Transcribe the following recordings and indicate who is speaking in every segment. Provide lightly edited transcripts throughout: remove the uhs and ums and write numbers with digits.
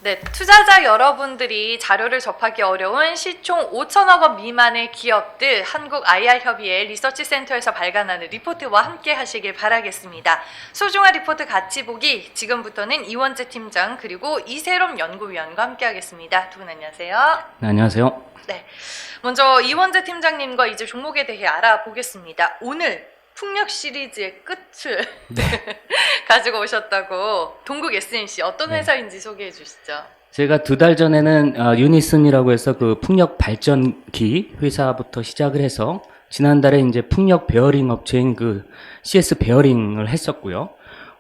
Speaker 1: 네, 투자자 여러분들이 자료를 접하기 어려운 시총 5천억 원 미만의 기업들 한국 IR협의회 리서치 센터에서 발간하는 리포트와 함께 하시길 바라겠습니다. 소중한 리포트 같이 보기, 지금부터는 이원재 팀장 그리고 이세롬 연구위원과 함께 하겠습니다. 두 분 안녕하세요.
Speaker 2: 네, 안녕하세요.
Speaker 1: 네, 먼저 이원재 팀장님과 이제 종목에 대해 알아보겠습니다. 오늘 풍력 시리즈의 끝을 가지고 오셨다고. 동국 SNC 어떤 회사인지 소개해 주시죠.
Speaker 2: 제가 2달 전에는 유니슨이라고 해서 그 풍력 발전기 회사부터 시작을 해서 지난달에 이제 풍력 베어링 업체인 그 CS 베어링을 했었고요.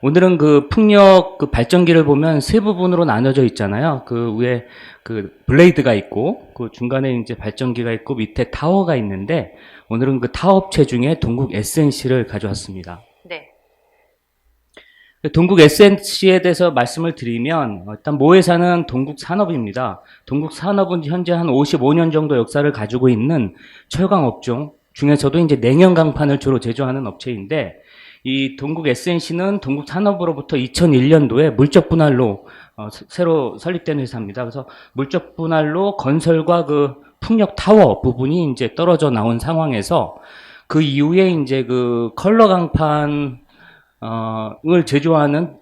Speaker 2: 오늘은 그 풍력 그 발전기를 보면 세 부분으로 나눠져 있잖아요. 그 위에 그 블레이드가 있고 그 중간에 이제 발전기가 있고 밑에 타워가 있는데 오늘은 그 타워 업체 중에 동국 SNC를 가져왔습니다.
Speaker 1: 네.
Speaker 2: 동국 SNC에 대해서 말씀을 드리면 일단 모회사는 동국산업입니다. 동국산업은 현재 한 55년 정도 역사를 가지고 있는 철강 업종 중에서도 이제 냉연 강판을 주로 제조하는 업체인데 이 동국 SNC는 동국산업으로부터 2001년도에 물적 분할로 새로 설립된 회사입니다. 그래서 물적 분할로 건설과 그 풍력 타워 부분이 이제 떨어져 나온 상황에서 그 이후에 이제 그 컬러 강판 을 제조하는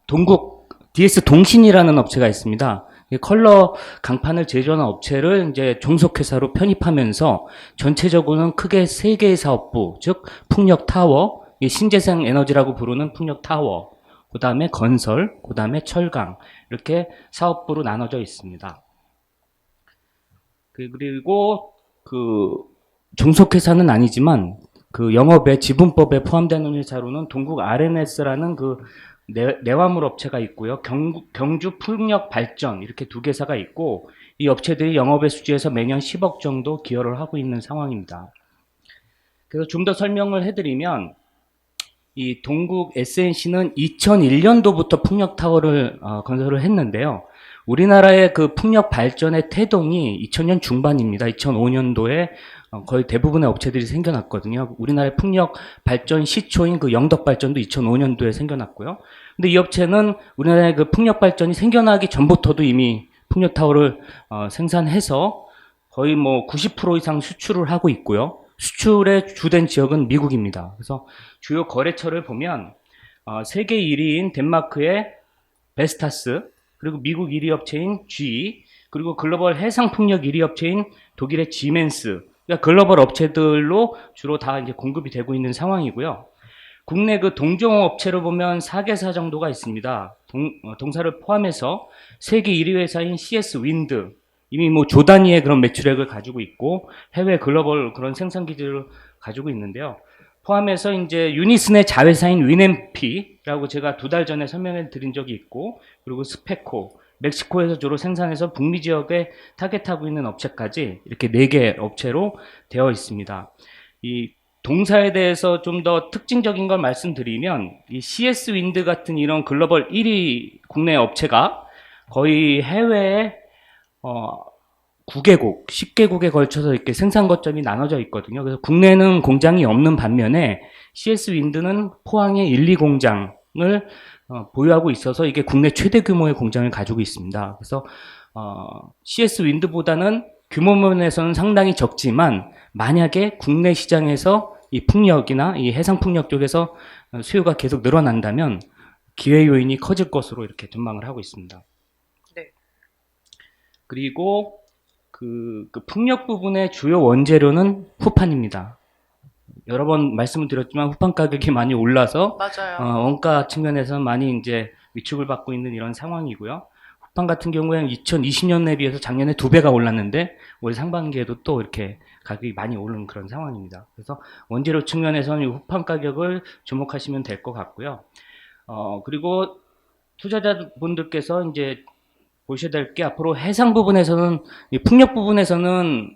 Speaker 2: 동국 DS 동신이라는 업체가 있습니다. 컬러 강판을 제조하는 업체를 이제 종속회사로 편입하면서 전체적으로는 크게 3개의 사업부, 즉 풍력 타워, 신재생 에너지라고 부르는 풍력 타워, 그 다음에 건설, 그 다음에 철강 이렇게 사업부로 나눠져 있습니다. 그리고 그 종속회사는 아니지만 그 영업의 지분법에 포함되는 회사로는 동국 RNS라는 그 내화물 업체가 있고요. 경주 풍력 발전 이렇게 2개사가 있고 이 업체들이 영업의 수지에서 매년 10억 정도 기여를 하고 있는 상황입니다. 그래서 좀 더 설명을 해드리면 이 동국 SNC는 2001년도부터 풍력 타워를 건설을 했는데요. 우리나라의 그 풍력 발전의 태동이 2000년 중반입니다. 2005년도에 거의 대부분의 업체들이 생겨났거든요. 우리나라의 풍력 발전 시초인 그 영덕발전도 2005년도에 생겨났고요. 근데 이 업체는 우리나라의 그 풍력 발전이 생겨나기 전부터도 이미 풍력 타워를 생산해서 거의 뭐 90% 이상 수출을 하고 있고요. 수출의 주된 지역은 미국입니다. 그래서 주요 거래처를 보면 세계 1위인 덴마크의 베스타스, 그리고 미국 1위 업체인 GE, 그리고 글로벌 해상풍력 1위 업체인 독일의 지멘스, 그러니까 글로벌 업체들로 주로 다 이제 공급이 되고 있는 상황이고요. 국내 그 동종 업체로 보면 4개사 정도가 있습니다. 동사를 포함해서 세계 1위 회사인 CS 윈드, 이미 뭐 조 단위의 그런 매출액을 가지고 있고 해외 글로벌 그런 생산 기지를 가지고 있는데요. 포함해서 이제 유니슨의 자회사인 위넴피라고 제가 2달 전에 설명해 드린 적이 있고, 그리고 스페코, 멕시코에서 주로 생산해서 북미 지역에 타겟하고 있는 업체까지 이렇게 4개 업체로 되어 있습니다. 이 동사에 대해서 좀 더 특징적인 걸 말씀드리면 이 CS 윈드 같은 이런 글로벌 1위 국내 업체가 거의 해외에 9개국, 10개국에 걸쳐서 이렇게 생산 거점이 나눠져 있거든요. 그래서 국내는 공장이 없는 반면에 CS 윈드는 포항에 1, 2공장을 보유하고 있어서 이게 국내 최대 규모의 공장을 가지고 있습니다. 그래서 CS 윈드보다는 규모 면에서는 상당히 적지만 만약에 국내 시장에서 이 풍력이나 이 해상 풍력 쪽에서 수요가 계속 늘어난다면 기회 요인이 커질 것으로 이렇게 전망을 하고 있습니다.
Speaker 1: 네.
Speaker 2: 그리고 그 풍력 부분의 주요 원재료는 후판입니다. 여러 번 말씀을 드렸지만 후판 가격이 많이 올라서
Speaker 1: 맞아요.
Speaker 2: 원가 측면에서 많이 이제 위축을 받고 있는 이런 상황이고요. 후판 같은 경우에는 2020년에 비해서 작년에 2배가 올랐는데 올 상반기에도 또 이렇게 가격이 많이 오른 그런 상황입니다. 그래서 원재료 측면에서는 이 후판 가격을 주목하시면 될 것 같고요. 그리고 투자자분들께서 이제 보셔야 될 게 앞으로 해상 부분에서는, 풍력 부분에서는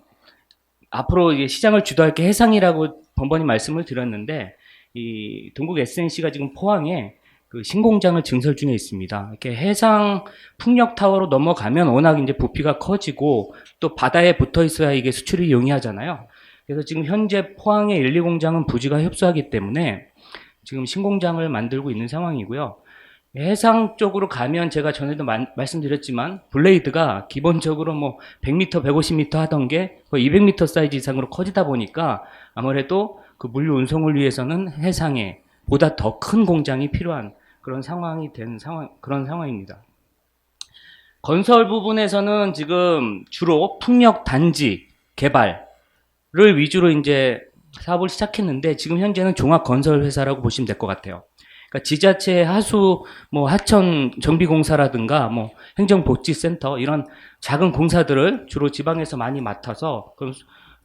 Speaker 2: 앞으로 시장을 주도할 게 해상이라고 번번이 말씀을 드렸는데, 이 동국 SNC가 지금 포항에 그 신공장을 증설 중에 있습니다. 이렇게 해상 풍력 타워로 넘어가면 워낙 이제 부피가 커지고 또 바다에 붙어 있어야 이게 수출이 용이하잖아요. 그래서 지금 현재 포항의 1, 2공장은 부지가 협소하기 때문에 지금 신공장을 만들고 있는 상황이고요. 해상 쪽으로 가면 제가 전에도 말씀드렸지만 블레이드가 기본적으로 뭐 100m, 150m 하던 게 거의 200m 사이즈 이상으로 커지다 보니까 아무래도 그 물류 운송을 위해서는 해상에 보다 더 큰 공장이 필요한 그런 상황이 된 그런 상황입니다. 건설 부분에서는 지금 주로 풍력 단지 개발을 위주로 이제 사업을 시작했는데 지금 현재는 종합 건설 회사라고 보시면 될 것 같아요. 그러니까 지자체 하수 뭐 하천 정비공사라든가 뭐 행정복지센터 이런 작은 공사들을 주로 지방에서 많이 맡아서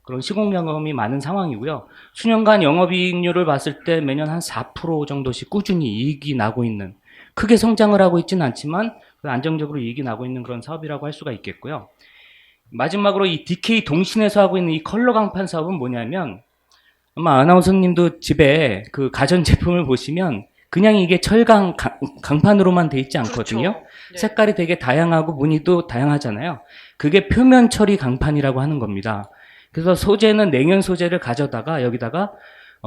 Speaker 2: 그런 시공 경험이 많은 상황이고요. 수년간 영업이익률을 봤을 때 매년 한 4% 정도씩 꾸준히 이익이 나고 있는, 크게 성장을 하고 있지는 않지만 안정적으로 이익이 나고 있는 그런 사업이라고 할 수가 있겠고요. 마지막으로 이 DK 동신에서 하고 있는 이 컬러 강판 사업은 뭐냐면, 아마 아나운서님도 집에 그 가전 제품을 보시면 그냥 이게 철강 강판으로만 돼 있지 않거든요.
Speaker 1: 그렇죠. 네.
Speaker 2: 색깔이 되게 다양하고 무늬도 다양하잖아요. 그게 표면 처리 강판이라고 하는 겁니다. 그래서 소재는 냉연 소재를 가져다가 여기다가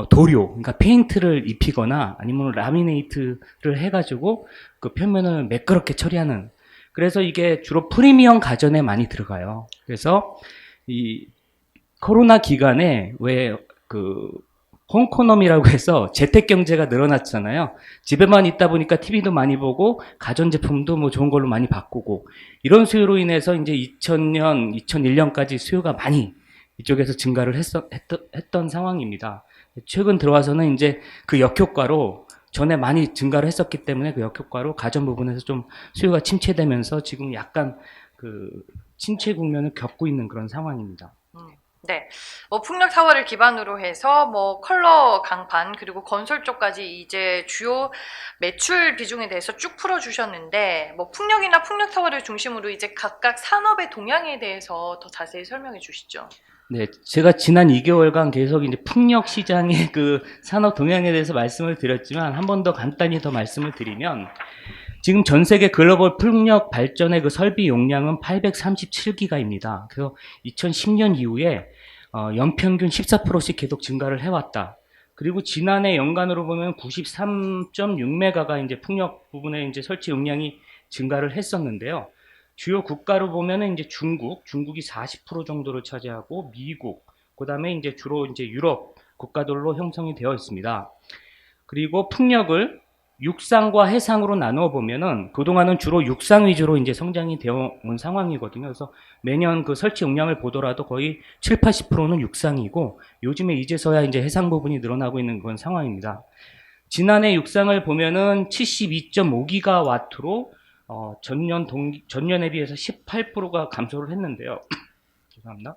Speaker 2: 도료, 그러니까 페인트를 입히거나 아니면 라미네이트를 해가지고 그 표면을 매끄럽게 처리하는. 그래서 이게 주로 프리미엄 가전에 많이 들어가요. 그래서 이 코로나 기간에 왜 그 홈코노미라고 해서 재택 경제가 늘어났잖아요. 집에만 있다 보니까 TV도 많이 보고 가전제품도 뭐 좋은 걸로 많이 바꾸고, 이런 수요로 인해서 이제 2000년, 2001년까지 수요가 많이 이쪽에서 증가를 했던 상황입니다. 최근 들어와서는 이제 그 역효과로, 전에 많이 증가를 했었기 때문에 그 역효과로 가전 부분에서 좀 수요가 침체되면서 지금 약간 그 침체 국면을 겪고 있는 그런 상황입니다.
Speaker 1: 네, 뭐 풍력 타워를 기반으로 해서 뭐 컬러 강판 그리고 건설 쪽까지 이제 주요 매출 비중에 대해서 쭉 풀어주셨는데, 뭐 풍력이나 풍력 타워를 중심으로 이제 각각 산업의 동향에 대해서 더 자세히 설명해 주시죠.
Speaker 2: 네, 제가 지난 2개월간 계속 이제 풍력 시장의 그 산업 동향에 대해서 말씀을 드렸지만 한 번 더 간단히 더 말씀을 드리면, 지금 전 세계 글로벌 풍력 발전의 그 설비 용량은 837기가입니다. 그래서 2010년 이후에 연평균 14%씩 계속 증가를 해왔다. 그리고 지난해 연간으로 보면 93.6메가가 이제 풍력 부분에 이제 설치 용량이 증가를 했었는데요. 주요 국가로 보면은 이제 중국이 40% 정도를 차지하고 미국, 그다음에 이제 주로 이제 유럽 국가들로 형성이 되어 있습니다. 그리고 풍력을 육상과 해상으로 나누어 보면은 그동안은 주로 육상 위주로 이제 성장이 되어 온 상황이거든요. 그래서 매년 그 설치 용량을 보더라도 거의 7, 80%는 육상이고, 요즘에 이제서야 이제 해상 부분이 늘어나고 있는 그런 상황입니다. 지난해 육상을 보면은 72.5기가와트로 전년에 비해서 18%가 감소를 했는데요. 죄송합니다.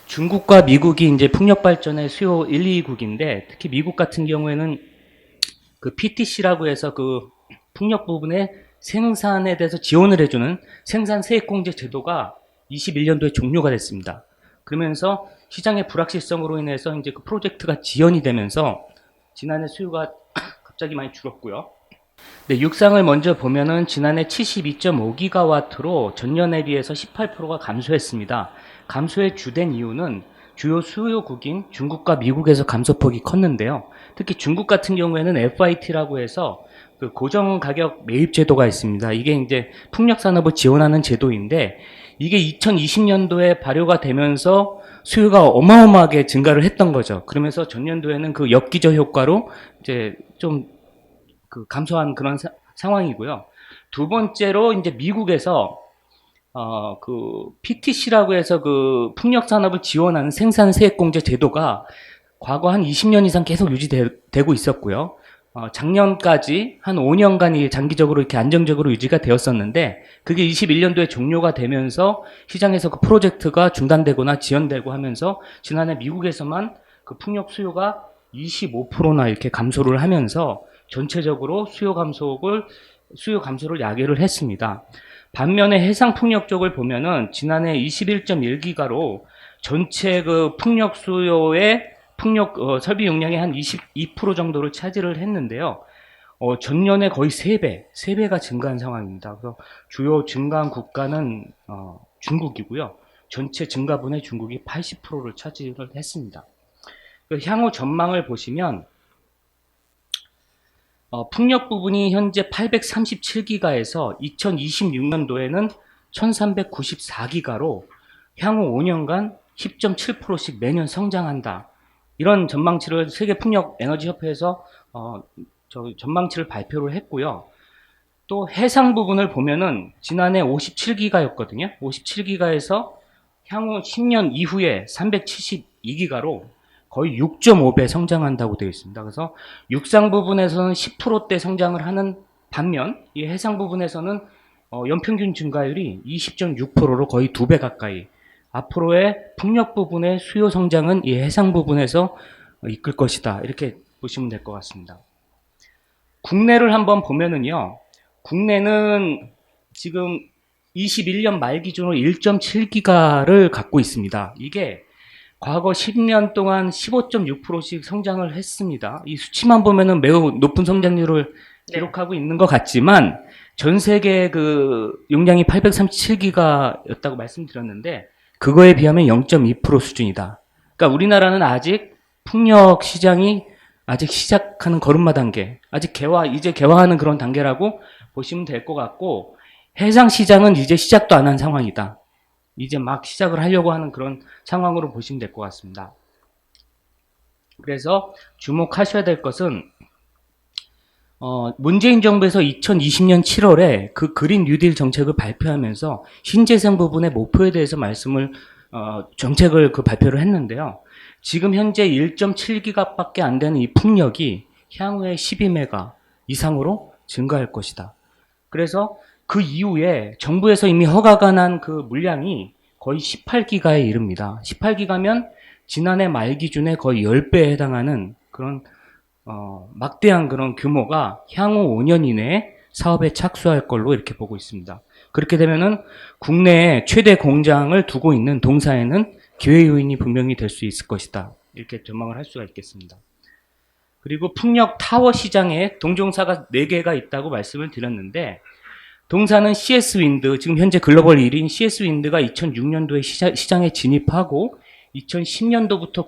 Speaker 2: 중국과 미국이 이제 풍력 발전의 수요 1, 2국인데, 특히 미국 같은 경우에는 그 PTC라고 해서 그 풍력 부분의 생산에 대해서 지원을 해주는 생산 세액공제 제도가 21년도에 종료가 됐습니다. 그러면서 시장의 불확실성으로 인해서 이제 그 프로젝트가 지연이 되면서 지난해 수요가 갑자기 많이 줄었고요. 네, 육상을 먼저 보면은 지난해 72.5기가와트로 전년에 비해서 18%가 감소했습니다. 감소의 주된 이유는 주요 수요국인 중국과 미국에서 감소폭이 컸는데요. 특히 중국 같은 경우에는 FIT라고 해서 그 고정 가격 매입 제도가 있습니다. 이게 이제 풍력 산업을 지원하는 제도인데, 이게 2020년도에 발효가 되면서 수요가 어마어마하게 증가를 했던 거죠. 그러면서 전년도에는 그 역기저 효과로 이제 좀 그 감소한 그런 상황이고요. 두 번째로 이제 미국에서 그 PTC라고 해서 그 풍력 산업을 지원하는 생산 세액공제 제도가 과거 한 20년 이상 계속 유지되고 있었고요. 작년까지 한 5년간이 장기적으로 이렇게 안정적으로 유지가 되었었는데, 그게 21년도에 종료가 되면서 시장에서 그 프로젝트가 중단되거나 지연되고 하면서 지난해 미국에서만 그 풍력 수요가 25%나 이렇게 감소를 하면서 전체적으로 수요 감소를 야기를 했습니다. 반면에 해상 풍력 쪽을 보면은 지난해 21.1기가로 전체 그 풍력 수요의 설비 용량의 한 22% 정도를 차지를 했는데요. 전년에 거의 3배가 증가한 상황입니다. 그래서 주요 증가한 국가는 중국이고요. 전체 증가분의 중국이 80%를 차지를 했습니다. 향후 전망을 보시면 풍력 부분이 현재 837기가에서 2026년도에는 1394기가로 향후 5년간 10.7%씩 매년 성장한다. 이런 전망치를 세계 풍력 에너지 협회에서 전망치를 발표를 했고요. 또 해상 부분을 보면은 지난해 57기가였거든요. 57기가에서 향후 10년 이후에 372기가로 거의 6.5배 성장한다고 되어 있습니다. 그래서 육상 부분에서는 10%대 성장을 하는 반면 이 해상 부분에서는 연평균 증가율이 20.6%로 거의 2배 가까이, 앞으로의 풍력 부분의 수요 성장은 이 해상 부분에서 이끌 것이다. 이렇게 보시면 될 것 같습니다. 국내를 한번 보면은요. 국내는 지금 21년 말 기준으로 1.7기가를 갖고 있습니다. 이게 과거 10년 동안 15.6%씩 성장을 했습니다. 이 수치만 보면은 매우 높은 성장률을 기록하고 있는 것 같지만 전 세계 그 용량이 837기가였다고 말씀드렸는데 그거에 비하면 0.2% 수준이다. 그러니까 우리나라는 아직 풍력 시장이 아직 시작하는 걸음마 단계, 아직 이제 개화하는 그런 단계라고 보시면 될 것 같고, 해상 시장은 이제 시작도 안 한 상황이다. 이제 막 시작을 하려고 하는 그런 상황으로 보시면 될 것 같습니다. 그래서 주목하셔야 될 것은 문재인 정부에서 2020년 7월에 그 그린 뉴딜 정책을 발표하면서 신재생 부분의 목표에 대해서 정책을 발표를 했는데요. 지금 현재 1.7기가밖에 안 되는 이 풍력이 향후에 12메가 이상으로 증가할 것이다. 그래서 그 이후에 정부에서 이미 허가가 난 그 물량이 거의 18기가에 이릅니다. 18기가면 지난해 말 기준에 거의 10배에 해당하는 그런 막대한 그런 규모가 향후 5년 이내에 사업에 착수할 걸로 이렇게 보고 있습니다. 그렇게 되면은 국내에 최대 공장을 두고 있는 동사에는 기회 요인이 분명히 될 수 있을 것이다. 이렇게 전망을 할 수가 있겠습니다. 그리고 풍력 타워 시장에 동종사가 4개가 있다고 말씀을 드렸는데, 동사는 CS 윈드, 지금 현재 글로벌 1위인 CS 윈드가 2006년도에 시장에 진입하고 2010년도부터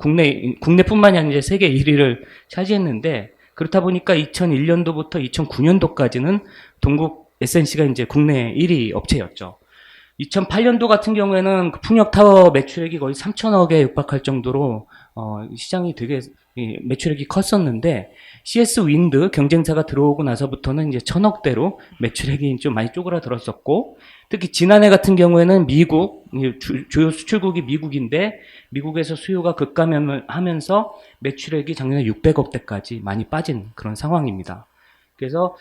Speaker 2: 국내뿐만이 아니라 세계 1위를 차지했는데, 그렇다 보니까 2001년도부터 2009년도까지는 동국 SNC가 이제 국내 1위 업체였죠. 2008년도 같은 경우에는 그 풍력 타워 매출액이 거의 3천억에 육박할 정도로 시장이 되게 매출액이 컸었는데, CS 윈드 경쟁사가 들어오고 나서부터는 이제 1,000억대로 매출액이 좀 많이 쪼그라들었었고, 특히 지난해 같은 경우에는 미국, 주요 수출국이 미국인데 미국에서 수요가 급감하면서 매출액이 작년에 600억대까지 많이 빠진 그런 상황입니다. 그래서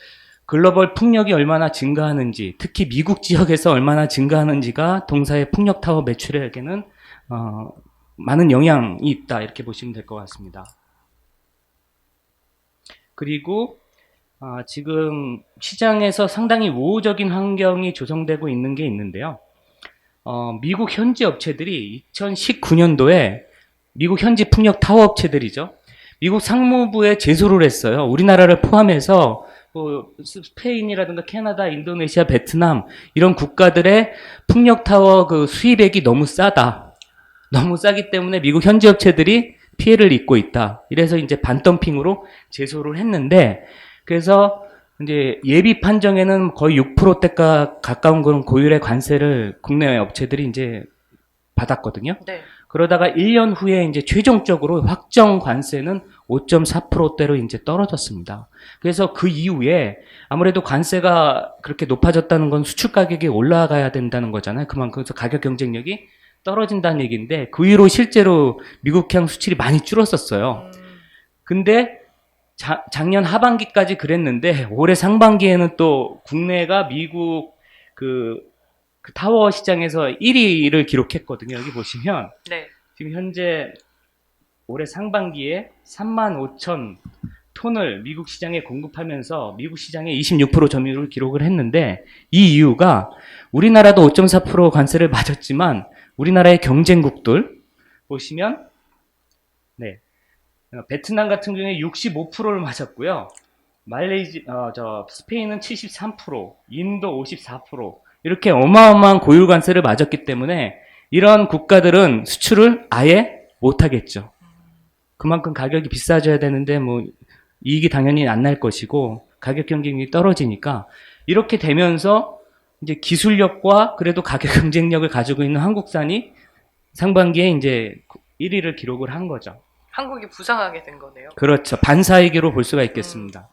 Speaker 2: 글로벌 풍력이 얼마나 증가하는지, 특히 미국 지역에서 얼마나 증가하는지가 동사의 풍력 타워 매출액에는 많은 영향이 있다, 이렇게 보시면 될 것 같습니다. 그리고 지금 시장에서 상당히 우호적인 환경이 조성되고 있는 게 있는데요. 미국 현지 업체들이 2019년도에 미국 현지 풍력 타워 업체들이죠. 미국 상무부에 제소를 했어요. 우리나라를 포함해서 스페인이라든가 캐나다, 인도네시아, 베트남 이런 국가들의 풍력 타워 그 수입액이 너무 싸다. 너무 싸기 때문에 미국 현지 업체들이 피해를 입고 있다. 이래서 이제 반덤핑으로 제소를 했는데, 그래서 이제 예비 판정에는 거의 6%대가 가까운 그런 고율의 관세를 국내 업체들이 이제 받았거든요.
Speaker 1: 네.
Speaker 2: 그러다가 1년 후에 이제 최종적으로 확정 관세는 5.4%대로 이제 떨어졌습니다. 그래서 그 이후에 아무래도 관세가 그렇게 높아졌다는 건 수출 가격이 올라가야 된다는 거잖아요. 그만큼 가격 경쟁력이 떨어진다는 얘기인데, 그 이후로 실제로 미국향 수출이 많이 줄었었어요. 근데 작년 하반기까지 그랬는데 올해 상반기에는 또 국내가 미국 그 타워 시장에서 1위를 기록했거든요. 여기 보시면
Speaker 1: 네.
Speaker 2: 지금 현재 올해 상반기에 35,000 톤을 미국 시장에 공급하면서 미국 시장에 26% 점유율을 기록을 했는데, 이 이유가 우리나라도 5.4% 관세를 맞았지만 우리나라의 경쟁국들 보시면 베트남 같은 경우에 65%를 맞았고요. 스페인은 73%, 인도 54%, 이렇게 어마어마한 고율 관세를 맞았기 때문에 이런 국가들은 수출을 아예 못하겠죠. 그만큼 가격이 비싸져야 되는데 이익이 당연히 안 날 것이고, 가격 경쟁력이 떨어지니까 이렇게 되면서 이제 기술력과 그래도 가격 경쟁력을 가지고 있는 한국산이 상반기에 이제 1위를 기록을 한 거죠.
Speaker 1: 한국이 부상하게 된 거네요.
Speaker 2: 그렇죠. 반사이기로 볼 수가 있겠습니다.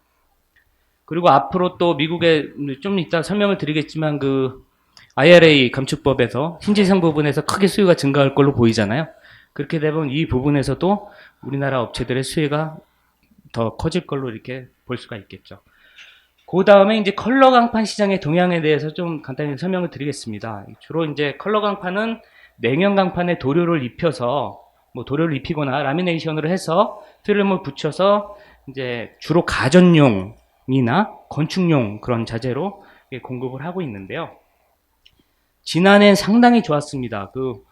Speaker 2: 그리고 앞으로 또 미국에 좀 이따 설명을 드리겠지만 그 IRA 감축법에서 신재생 부분에서 크게 수요가 증가할 걸로 보이잖아요. 그렇게 되면 이 부분에서도 우리나라 업체들의 수혜가 더 커질 걸로 이렇게 볼 수가 있겠죠. 그 다음에 이제 컬러 강판 시장의 동향에 대해서 좀 간단히 설명을 드리겠습니다. 주로 이제 컬러 강판은 냉연 강판에 도료를 입혀서 뭐 도료를 입히거나 라미네이션으로 해서 필름을 붙여서 이제 주로 가전용이나 건축용 그런 자재로 공급을 하고 있는데요. 지난해 상당히 좋았습니다. 그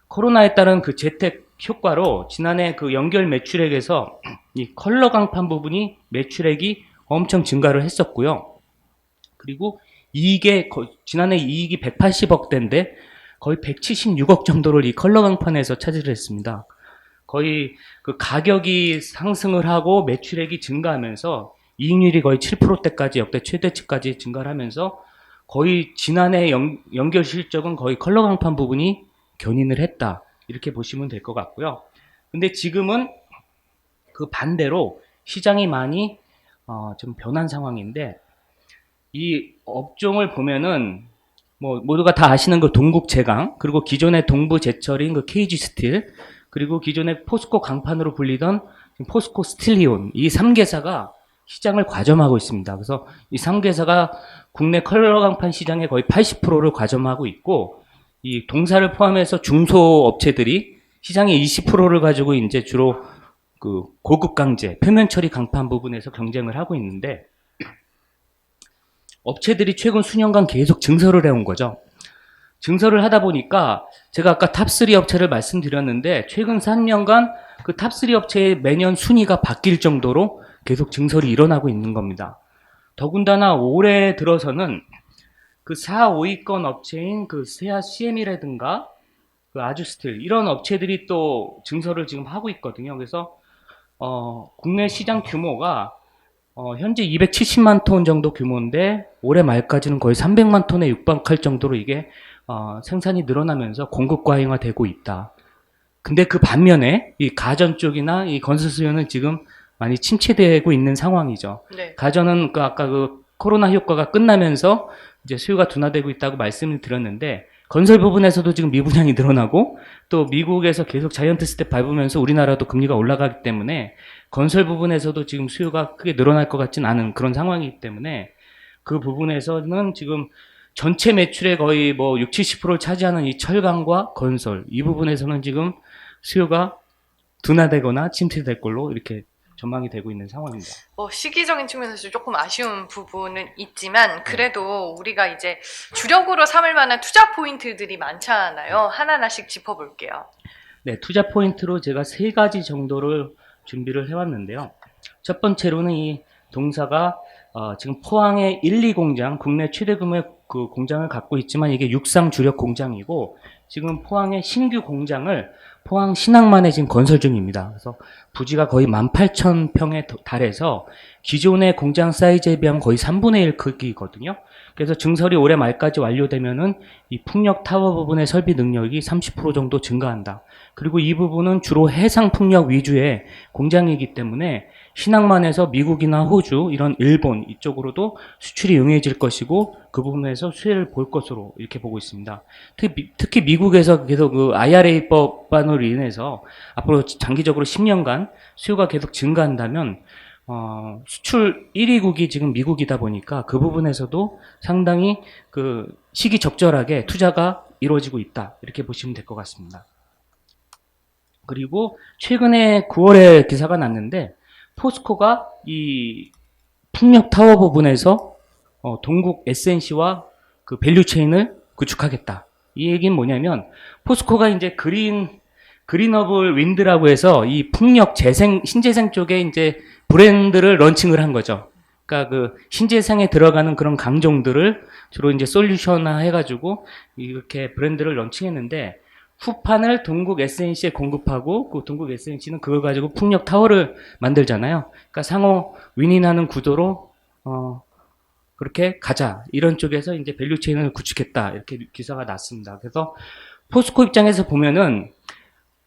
Speaker 2: 코로나에 따른 그 재택 효과로 지난해 그 연결 매출액에서 이 컬러 강판 부분이 매출액이 엄청 증가를 했었고요. 그리고 지난해 이익이 180억대인데 거의 176억 정도를 이 컬러 강판에서 차지를 했습니다. 거의 그 가격이 상승을 하고 매출액이 증가하면서 이익률이 거의 7%대까지 역대 최대치까지 증가를 하면서 거의 지난해 연결 실적은 거의 컬러 강판 부분이 견인을 했다. 이렇게 보시면 될 것 같고요. 근데 지금은 그 반대로 시장이 많이 좀 변한 상황인데 이 업종을 보면은 뭐 모두가 다 아시는 그 동국제강 그리고 기존의 동부제철인 그 KG스틸 그리고 기존의 포스코 강판으로 불리던 포스코 스틸리온 이 3개사가 시장을 과점하고 있습니다. 그래서 이 3개사가 국내 컬러 강판 시장의 거의 80%를 과점하고 있고 이 동사를 포함해서 중소업체들이 시장의 20%를 가지고 이제 주로 그 고급 강제, 표면 처리 강판 부분에서 경쟁을 하고 있는데 업체들이 최근 수년간 계속 증설을 해온 거죠. 증설을 하다 보니까 제가 아까 탑3 업체를 말씀드렸는데 최근 3년간 그 탑3 업체의 매년 순위가 바뀔 정도로 계속 증설이 일어나고 있는 겁니다. 더군다나 올해 들어서는 그 4, 5위권 업체인 그 세아 CM이라든가 그 아주스틸 이런 업체들이 또 증설을 지금 하고 있거든요. 그래서 국내 시장 규모가 현재 270만 톤 정도 규모인데 올해 말까지는 거의 300만 톤에 육박할 정도로 이게 생산이 늘어나면서 공급 과잉화되고 있다. 근데 그 반면에 이 가전 쪽이나 이 건설 수요는 지금 많이 침체되고 있는 상황이죠.
Speaker 1: 네.
Speaker 2: 가전은 그 아까 그 코로나 효과가 끝나면서 이제 수요가 둔화되고 있다고 말씀을 드렸는데 건설 부분에서도 지금 미분양이 늘어나고 또 미국에서 계속 자이언트 스텝 밟으면서 우리나라도 금리가 올라가기 때문에 건설 부분에서도 지금 수요가 크게 늘어날 것 같진 않은 그런 상황이기 때문에 그 부분에서는 지금 전체 매출의 거의 뭐 60, 70%를 차지하는 이 철강과 건설 이 부분에서는 지금 수요가 둔화되거나 침체될 걸로 이렇게 전망이 되고 있는 상황입니다.
Speaker 1: 시기적인 측면에서 조금 아쉬운 부분은 있지만 그래도 우리가 이제 주력으로 삼을 만한 투자 포인트들이 많잖아요. 하나하나씩 짚어볼게요.
Speaker 2: 네, 투자 포인트로 제가 3가지 정도를 준비를 해왔는데요. 첫 번째로는 이 동사가 지금 포항의 1, 2공장, 국내 최대 규모의 그 공장을 갖고 있지만 이게 육상 주력 공장이고 지금 포항의 신규 공장을 포항 신항만에 지금 건설 중입니다. 그래서 부지가 거의 18,000평에 달해서 기존의 공장 사이즈에 비하면 거의 3분의 1 크기거든요. 그래서 증설이 올해 말까지 완료되면은 이 풍력 타워 부분의 설비 능력이 30% 정도 증가한다. 그리고 이 부분은 주로 해상 풍력 위주의 공장이기 때문에 신항만에서 미국이나 호주, 이런 일본 이쪽으로도 수출이 용이해질 것이고 그 부분에서 수혜를 볼 것으로 이렇게 보고 있습니다. 특히 미국에서 계속 그 IRA 법안으로 인해서 앞으로 장기적으로 10년간 수요가 계속 증가한다면 수출 1위국이 지금 미국이다 보니까 그 부분에서도 상당히 그 시기적절하게 투자가 이루어지고 있다. 이렇게 보시면 될 것 같습니다. 그리고 최근에 9월에 기사가 났는데 포스코가 이 풍력 타워 부분에서 동국 SNC와 그 밸류체인을 구축하겠다. 이 얘기는 뭐냐면 포스코가 이제 그린어블 윈드라고 해서 이 풍력 신재생 쪽에 이제 브랜드를 런칭을 한 거죠. 그러니까 그 신재생에 들어가는 그런 강종들을 주로 이제 솔루션화 해가지고 이렇게 브랜드를 런칭했는데 후판을 동국 SNC에 공급하고 그 동국 SNC는 그걸 가지고 풍력 타워를 만들잖아요. 그러니까 상호 윈윈하는 구도로 그렇게 가자. 이런 쪽에서 이제 밸류 체인을 구축했다. 이렇게 기사가 났습니다. 그래서 포스코 입장에서 보면은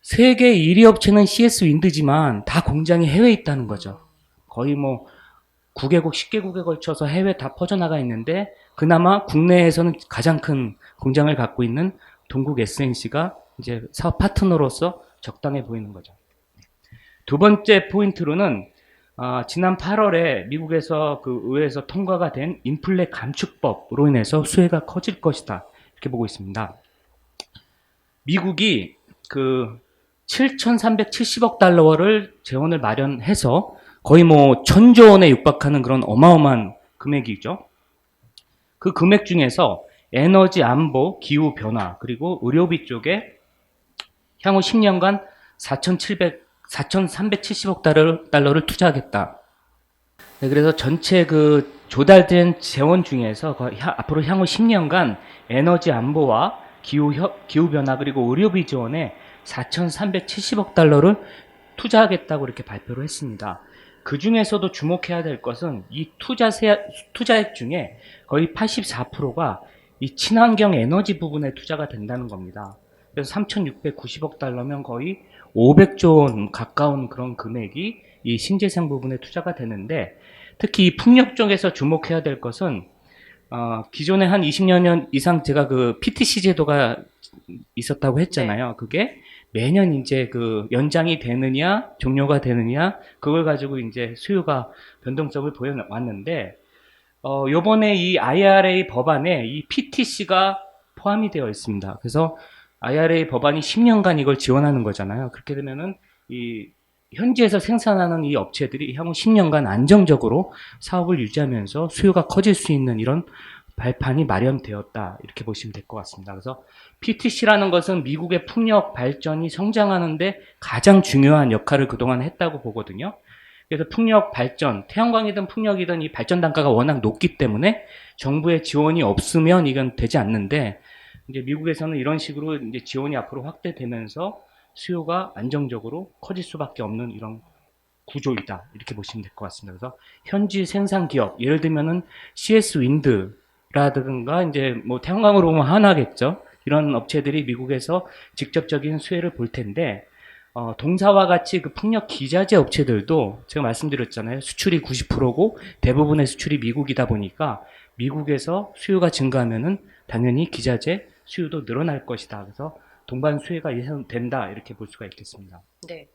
Speaker 2: 세계 1위 업체는 CS 윈드지만 다 공장이 해외에 있다는 거죠. 거의 뭐 9개국, 10개국에 걸쳐서 해외 다 퍼져나가 있는데 그나마 국내에서는 가장 큰 공장을 갖고 있는 동국 SNC가 이제 사업 파트너로서 적당해 보이는 거죠. 두 번째 포인트로는 지난 8월에 미국에서 그 의회에서 통과가 된 인플레 감축법으로 인해서 수혜가 커질 것이다. 이렇게 보고 있습니다. 미국이 그 7,370억 달러를 재원을 마련해서 거의 뭐 1,000조 원에 육박하는 그런 어마어마한 금액이죠. 그 금액 중에서 에너지 안보, 기후 변화, 그리고 의료비 쪽에 향후 10년간 4,370억 달러를 투자하겠다. 네, 그래서 전체 그 조달된 재원 중에서 앞으로 향후 10년간 에너지 안보와 기후 변화 그리고 의료비 지원에 4,370억 달러를 투자하겠다고 이렇게 발표를 했습니다. 그 중에서도 주목해야 될 것은 이 투자액 중에 거의 84%가 이 친환경 에너지 부분에 투자가 된다는 겁니다. 그래서 3,690억 달러면 거의 500조 원 가까운 그런 금액이 이 신재생 부분에 투자가 되는데, 특히 이 풍력 쪽에서 주목해야 될 것은 기존에 한 20년 이상 제가 그 PTC 제도가 있었다고 했잖아요. 네. 그게 매년 이제 그 연장이 되느냐 종료가 되느냐 그걸 가지고 이제 수요가 변동성을 보여왔는데, 요번에 이 IRA 법안에 이 PTC가 포함이 되어 있습니다. 그래서 IRA 법안이 10년간 이걸 지원하는 거잖아요. 그렇게 되면은 이 현지에서 생산하는 이 업체들이 향후 10년간 안정적으로 사업을 유지하면서 수요가 커질 수 있는 이런 발판이 마련되었다. 이렇게 보시면 될 것 같습니다. 그래서 PTC라는 것은 미국의 풍력 발전이 성장하는데 가장 중요한 역할을 그동안 했다고 보거든요. 그래서 풍력 발전, 태양광이든 풍력이든 이 발전 단가가 워낙 높기 때문에 정부의 지원이 없으면 이건 되지 않는데, 이제 미국에서는 이런 식으로 이제 지원이 앞으로 확대되면서 수요가 안정적으로 커질 수밖에 없는 이런 구조이다. 이렇게 보시면 될 것 같습니다. 그래서 현지 생산 기업, 예를 들면은 CS 윈드라든가 이제 뭐 태양광으로 보면 하나겠죠. 이런 업체들이 미국에서 직접적인 수혜를 볼 텐데, 동사와 같이 그 풍력 기자재 업체들도 제가 말씀드렸잖아요. 수출이 90%고 대부분의 수출이 미국이다 보니까 미국에서 수요가 증가하면은 당연히 기자재 수요도 늘어날 것이다. 그래서 동반 수혜가 예상된다. 이렇게 볼 수가 있겠습니다.
Speaker 1: 네.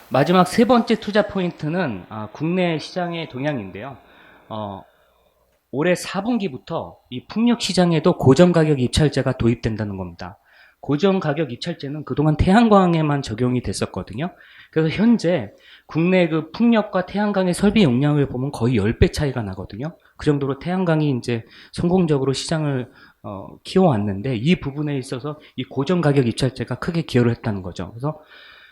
Speaker 2: 마지막 세 번째 투자 포인트는 국내 시장의 동향인데요. 올해 4분기부터 이 풍력 시장에도 고정가격 입찰제가 도입된다는 겁니다. 고정가격 입찰제는 그동안 태양광에만 적용이 됐었거든요. 그래서 현재 국내 그 풍력과 태양광의 설비 용량을 보면 거의 10배 차이가 나거든요. 그 정도로 태양광이 이제 성공적으로 시장을 키워왔는데, 이 부분에 있어서 이 고정가격 입찰제가 크게 기여를 했다는 거죠. 그래서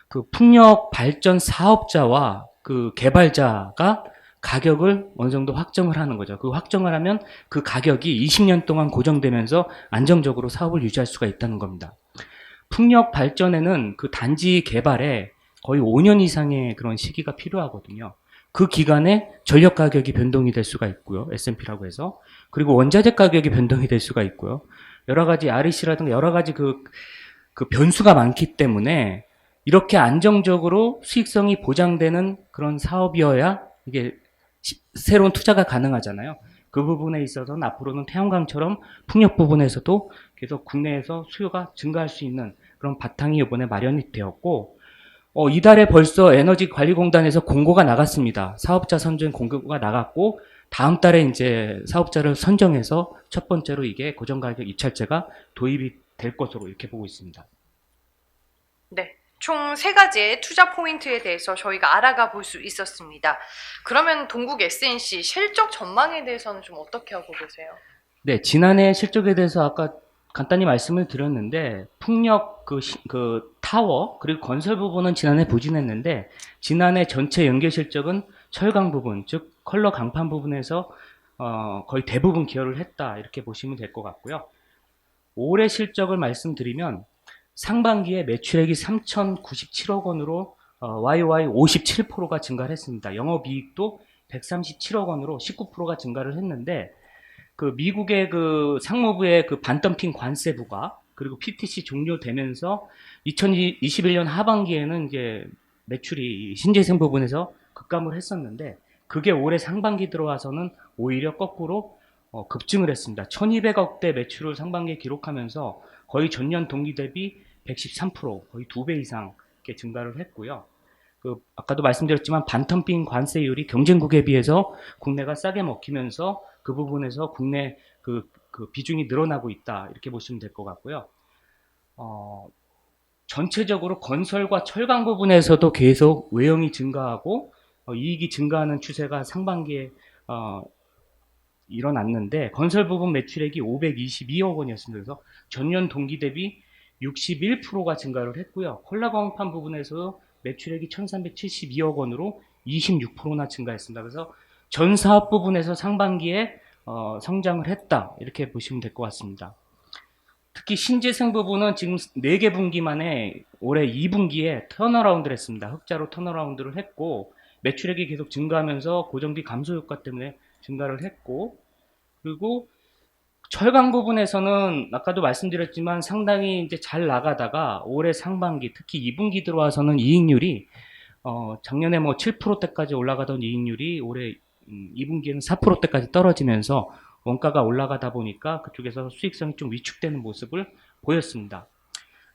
Speaker 2: 그 풍력 발전 사업자와 그 개발자가 가격을 어느 정도 확정을 하는 거죠. 그 확정을 하면 그 가격이 20년 동안 고정되면서 안정적으로 사업을 유지할 수가 있다는 겁니다. 풍력 발전에는 그 단지 개발에 거의 5년 이상의 그런 시기가 필요하거든요. 그 기간에 전력 가격이 변동이 될 수가 있고요. S&P라고 해서. 그리고 원자재 가격이 변동이 될 수가 있고요. 여러 가지 REC라든가 여러 가지 그 변수가 많기 때문에 이렇게 안정적으로 수익성이 보장되는 그런 사업이어야 이게 새로운 투자가 가능하잖아요. 그 부분에 있어서는 앞으로는 태양광처럼 풍력 부분에서도 계속 국내에서 수요가 증가할 수 있는 그런 바탕이 이번에 마련이 되었고, 이달에 벌써 에너지관리공단에서 공고가 나갔습니다. 사업자 선정 공고가 나갔고, 다음 달에 이제 사업자를 선정해서 첫 번째로 이게 고정가격 입찰제가 도입이 될 것으로 이렇게 보고 있습니다.
Speaker 1: 네. 총 3가지의 투자 포인트에 대해서 저희가 알아가 볼 수 있었습니다. 그러면 동국 SNC 실적 전망에 대해서는 좀 어떻게 하고 계세요?
Speaker 2: 네, 지난해 실적에 대해서 아까 간단히 말씀을 드렸는데, 풍력 그 타워 그리고 건설 부분은 지난해 부진했는데, 지난해 전체 연계 실적은 철강 부분, 즉 컬러 강판 부분에서 거의 대부분 기여를 했다. 이렇게 보시면 될 것 같고요. 올해 실적을 말씀드리면 상반기에 매출액이 3,097억 원으로 YY 57%가 증가를 했습니다. 영업이익도 137억 원으로 19%가 증가를 했는데, 그 미국의 그 상무부의 그 반덤핑 관세부가 그리고 PTC 종료되면서 2021년 하반기에는 이제 매출이 신재생 부분에서 급감을 했었는데, 그게 올해 상반기 들어와서는 오히려 거꾸로 급증을 했습니다. 1200억대 매출을 상반기에 기록하면서 거의 전년 동기 대비 113%, 거의 2배 이상 이렇게 증가를 했고요. 그 아까도 말씀드렸지만 반덤핑 관세율이 경쟁국에 비해서 국내가 싸게 먹히면서 그 부분에서 국내 그 비중이 늘어나고 있다, 이렇게 보시면 될 것 같고요. 전체적으로 건설과 철강 부분에서도 계속 외형이 증가하고 이익이 증가하는 추세가 상반기에 일어났는데, 건설 부분 매출액이 522억 원이었습니다. 그래서 전년 동기 대비 61%가 증가를 했고요. 콜라광판 부분에서 매출액이 1372억 원으로 26%나 증가했습니다. 그래서 전 사업 부분에서 상반기에 성장을 했다, 이렇게 보시면 될 것 같습니다. 특히 신재생 부분은 지금 4개 분기 만에 올해 2분기에 턴어라운드를 했습니다. 흑자로 턴어라운드를 했고, 매출액이 계속 증가하면서 고정비 감소 효과 때문에 증가를 했고, 그리고 철강 부분에서는 아까도 말씀드렸지만 상당히 이제 잘 나가다가 올해 상반기, 특히 2분기 들어와서는 이익률이 작년에 뭐 7%대까지 올라가던 이익률이 올해 2분기에는 4%대까지 떨어지면서 원가가 올라가다 보니까 그쪽에서 수익성이 좀 위축되는 모습을 보였습니다.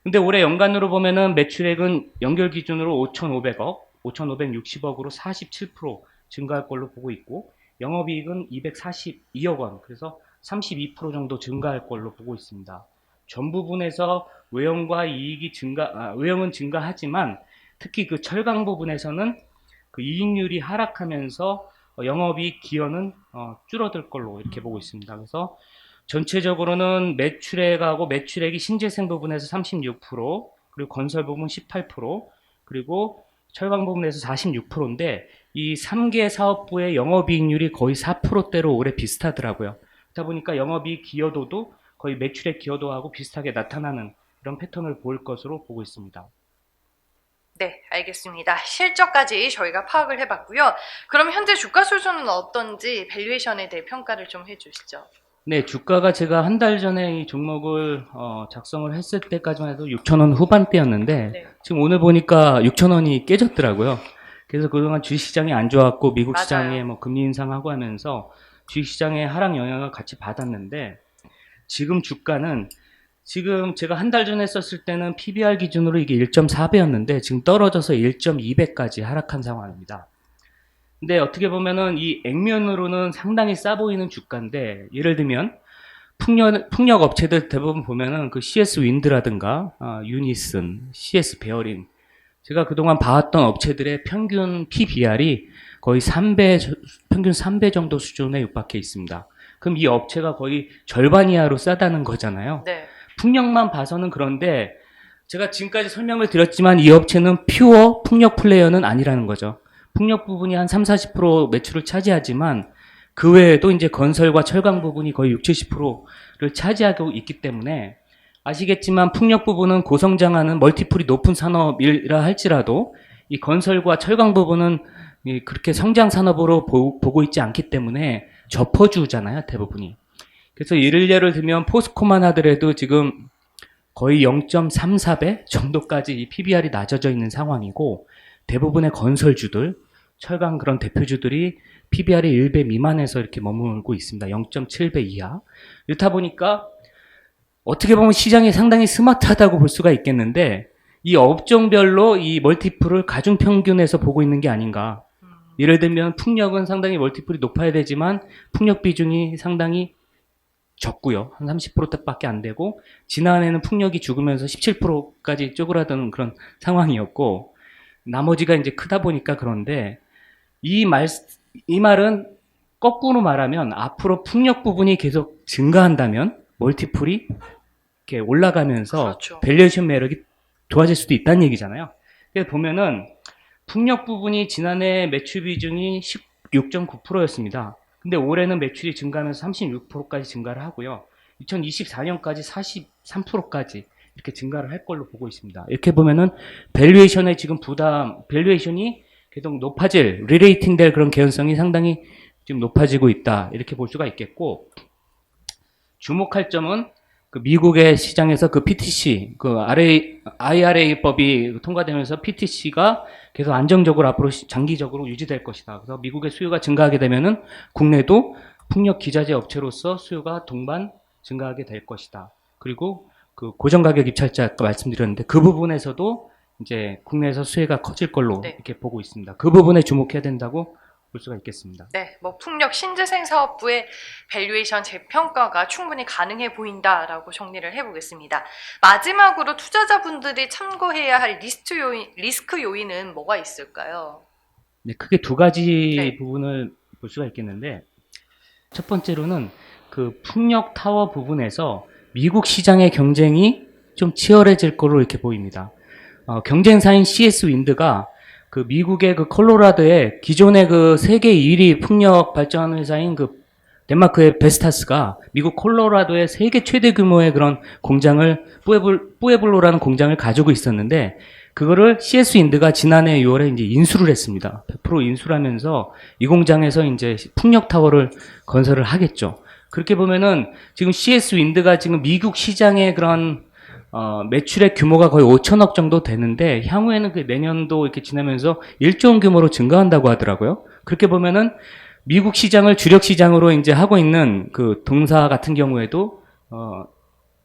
Speaker 2: 근데 올해 연간으로 보면은 매출액은 연결 기준으로 5,560억으로 47% 증가할 걸로 보고 있고, 영업이익은 242억 원, 그래서 32% 정도 증가할 걸로 보고 있습니다. 전 부분에서 외형과 이익이 외형은 증가하지만 특히 그 철강 부분에서는 그 이익률이 하락하면서 영업이익 기여는 줄어들 걸로 이렇게 보고 있습니다. 그래서 전체적으로는 매출액하고 매출액이 신재생 부분에서 36%, 그리고 건설 부분 18%, 그리고 철강 부분에서 46%인데 이 3개 사업부의 영업이익률이 거의 4%대로 올해 비슷하더라고요. 그러다 보니까 영업이익 기여도도 거의 매출액 기여도하고 비슷하게 나타나는 이런 패턴을 보일 것으로 보고 있습니다.
Speaker 1: 네, 알겠습니다. 실적까지 저희가 파악을 해봤고요. 그럼 현재 주가 수준은 어떤지 밸류에이션에 대해 평가를 좀 해주시죠.
Speaker 2: 네, 주가가 제가 한 달 전에 이 종목을 작성을 했을 때까지만 해도 6,000원 후반대였는데
Speaker 1: 네.
Speaker 2: 지금 오늘 보니까 6,000원이 깨졌더라고요. 그래서 그동안 주식시장이 안 좋았고 미국
Speaker 1: 맞아요.
Speaker 2: 시장에 뭐 금리 인상하고 하면서 주식시장의 하락 영향을 같이 받았는데, 지금 주가는 지금 제가 한 달 전에 썼을 때는 PBR 기준으로 이게 1.4배였는데 지금 떨어져서 1.2배까지 하락한 상황입니다. 근데 어떻게 보면은 이 액면으로는 상당히 싸 보이는 주가인데, 예를 들면 풍력 업체들 대부분 보면은 그 CS 윈드라든가 유니슨, CS 베어링, 제가 그동안 봐왔던 업체들의 평균 PBR이 거의 3배, 평균 3배 정도 수준에 육박해 있습니다. 그럼 이 업체가 거의 절반 이하로 싸다는 거잖아요.
Speaker 1: 네.
Speaker 2: 풍력만 봐서는 그런데 제가 지금까지 설명을 드렸지만 이 업체는 퓨어 풍력 플레이어는 아니라는 거죠. 풍력 부분이 한 30-40% 매출을 차지하지만 그 외에도 이제 건설과 철강 부분이 거의 60-70%를 차지하고 있기 때문에, 아시겠지만 풍력 부분은 고성장하는 멀티플이 높은 산업이라 할지라도 이 건설과 철강 부분은 그렇게 성장 산업으로 보고 있지 않기 때문에 저퍼주잖아요, 대부분이. 그래서 예를 들면 포스코만 하더라도 지금 거의 0.34배 정도까지 이 PBR이 낮아져 있는 상황이고, 대부분의 건설주들, 철강 그런 대표주들이 PBR이 1배 미만에서 이렇게 머물고 있습니다. 0.7배 이하. 이렇다 보니까 어떻게 보면 시장이 상당히 스마트하다고 볼 수가 있겠는데, 이 업종별로 이 멀티플을 가중평균에서 보고 있는 게 아닌가. 예를 들면 풍력은 상당히 멀티플이 높아야 되지만 풍력 비중이 상당히 적고요. 한 30%대밖에 안 되고, 지난해는 풍력이 죽으면서 17%까지 쪼그라드는 그런 상황이었고, 나머지가 이제 크다 보니까 그런데, 이 말은 거꾸로 말하면 앞으로 풍력 부분이 계속 증가한다면 멀티플이 이렇게 올라가면서
Speaker 1: 그렇죠.
Speaker 2: 밸류에이션 매력이 좋아질 수도 있다는 얘기잖아요. 그래서 보면은 풍력 부분이 지난해 매출 비중이 16.9%였습니다. 근데 올해는 매출이 증가하면서 36%까지 증가를 하고요. 2024년까지 43%까지 이렇게 증가를 할 걸로 보고 있습니다. 이렇게 보면은 밸류에이션의 지금 밸류에이션이 계속 높아질, 리레이팅 될 그런 개연성이 상당히 지금 높아지고 있다. 이렇게 볼 수가 있겠고, 주목할 점은 그 미국의 시장에서 그 PTC, 그 IRA법이 통과되면서 PTC가 계속 안정적으로 앞으로 장기적으로 유지될 것이다. 그래서 미국의 수요가 증가하게 되면은 국내도 풍력 기자재 업체로서 수요가 동반 증가하게 될 것이다. 그리고 그 고정가격 입찰자 아까 말씀드렸는데 그 부분에서도 이제 국내에서 수혜가 커질 걸로
Speaker 1: 네.
Speaker 2: 이렇게 보고 있습니다. 그 부분에 주목해야 된다고 볼 수가 있겠습니다.
Speaker 1: 네, 뭐 풍력 신재생 사업부의 밸류에이션 재평가가 충분히 가능해 보인다라고 정리를 해보겠습니다. 마지막으로 투자자분들이 참고해야 할 리스크 요인은 뭐가 있을까요?
Speaker 2: 네, 크게 두 가지
Speaker 1: 네.
Speaker 2: 부분을 볼 수가 있겠는데 첫 번째로는 그 풍력 타워 부분에서 미국 시장의 경쟁이 좀 치열해질 거로 이렇게 보입니다. 경쟁사인 CS 윈드가 그 미국의 그 콜로라도의 기존의 그 세계 1위 풍력 발전 회사인 그 덴마크의 베스타스가 미국 콜로라도의 세계 최대 규모의 그런 공장을 뿌에블로라는 공장을 가지고 있었는데 그거를 CS 윈드가 지난해 6월에 이제 인수를 했습니다. 100% 인수를 하면서 이 공장에서 이제 풍력 타워를 건설을 하겠죠. 그렇게 보면은 지금 CS 윈드가 지금 미국 시장의 그런 매출의 규모가 거의 5천억 정도 되는데 향후에는 그 내년도 이렇게 지나면서 1조 원 규모로 증가한다고 하더라고요. 그렇게 보면은 미국 시장을 주력 시장으로 이제 하고 있는 그 동사 같은 경우에도